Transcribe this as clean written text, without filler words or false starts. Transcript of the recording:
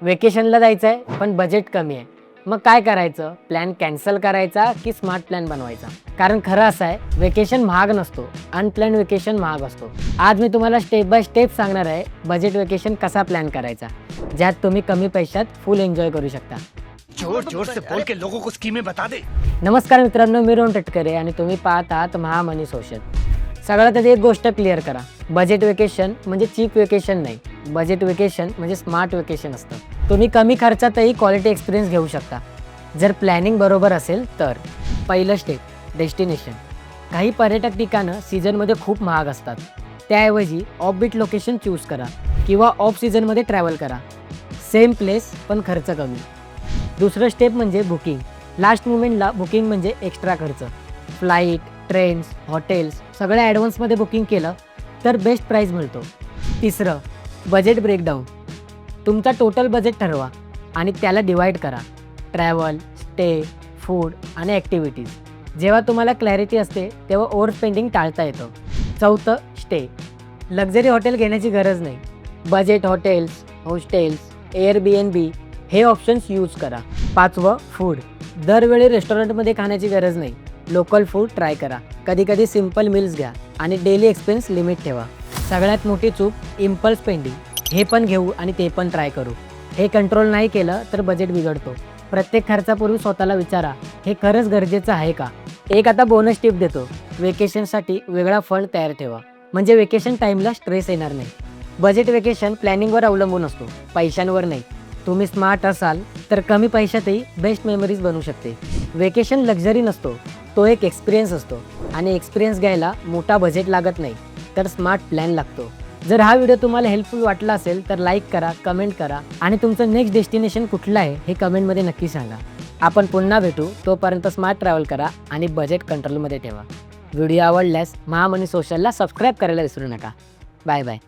वेकेशनला जायचं आहे पण बजेट कमी आहे, मग काय करायचं? प्लॅन कॅन्सल करायचा की स्मार्ट प्लॅन बनवायचा? कारण खरं असं आहे, वेकेशन महाग नसतो, अनप्लॅन वेकेशन महाग असतो. आज मी तुम्हाला स्टेप बाय स्टेप सांगणार आहे बजेट वेकेशन कसा प्लॅन करायचा, ज्यात तुम्ही कमी पैशात फुल एन्जॉय करू शकता. जोर जोर से बोल के लोगों को स्कीमें बता दे. नमस्कार मित्रांनो, मी रोहन टटकरे आणि तुम्ही पाहत आहात महामनी सोशल. सगळ्यात आधी एक गोष्ट क्लिअर करा, बजेट वेकेशन म्हणजे चीप वेकेशन नाही. बजेट वेकेशन म्हणजे स्मार्ट वेकेशन असतं. तुम्ही कमी खर्चातही क्वालिटी एक्सपिरियन्स घेऊ शकता जर प्लॅनिंग बरोबर असेल तर. पहिलं स्टेप, डेस्टिनेशन. काही पर्यटक ठिकाणं सीझनमध्ये खूप महाग असतात, त्याऐवजी ऑफबीट लोकेशन चूज करा किंवा ऑफ सीझनमध्ये ट्रॅव्हल करा. सेम प्लेस पण खर्च कमी. दुसरं स्टेप म्हणजे बुकिंग. लास्ट मुमेंटला बुकिंग म्हणजे एक्स्ट्रा खर्च. फ्लाईट, ट्रेन्स, हॉटेल्स सगळं ॲडव्हान्समध्ये बुकिंग केलं तर बेस्ट प्राईस मिळतो. तिसरं, बजेट ब्रेकडाऊन. तुमचा टोटल बजेट ठरवा आणि त्याला डिवाईड करा. ट्रॅव्हल, स्टे, फूड आणि ॲक्टिव्हिटीज. जेव्हा तुम्हाला क्लॅरिटी असते तेव्हा ओव्हर स्पेंडिंग टाळता येतं. चौथं, स्टे. लक्झरी हॉटेल घेण्याची गरज नाही. बजेट हॉटेल्स, हॉस्टेल्स, एअरबीएनबी हे ऑप्शन्स यूज करा. पाचवं, फूड. दरवेळी रेस्टॉरंटमध्ये खाण्याची गरज नाही. लोकल फूड ट्राय करा. कधी कधी सिम्पल मील्स घ्या आणि डेली एक्सपेन्स लिमिट ठेवा. सगळ्यात मोठी चूक, इम्पल्स स्पेंडिंग. हे पण घेऊ आणि ते पण ट्राय करू. हे कंट्रोल नाही केलं तर बजेट बिघडतो. प्रत्येक खर्चापूर्वी स्वतःला विचारा, हे खरंच गरजेचं आहे का? एक आता बोनस टिप देतो, वेकेशनसाठी वेगळा फंड तयार ठेवा, म्हणजे वेकेशन टाईमला स्ट्रेस येणार नाही. बजेट वेकेशन प्लॅनिंगवर अवलंबून असतो, पैशांवर नाही. तुम्ही स्मार्ट असाल तर कमी पैशातही बेस्ट मेमरीज बनू शकते. वेकेशन लक्झरी नसतो, तो एक एक्सपिरियन्स असतो आणि एक्सपिरियन्स घ्यायला मोठा बजेट लागत नाही, तर स्मार्ट प्लॅन लागतो. जर हा व्हिडिओ तुम्हाला हेल्पफुल वाटला असेल तर लाईक करा, कमेंट करा आणि तुमचं नेक्स्ट डेस्टिनेशन कुठलं आहे हे कमेंटमध्ये नक्की सांगा. आपण पुन्हा भेटू. तोपर्यंत स्मार्ट ट्रॅव्हल करा आणि बजेट कंट्रोलमध्ये ठेवा. व्हिडिओ आवडल्यास महामनी सोशलला सबस्क्राईब करायला विसरू नका. Bye bye.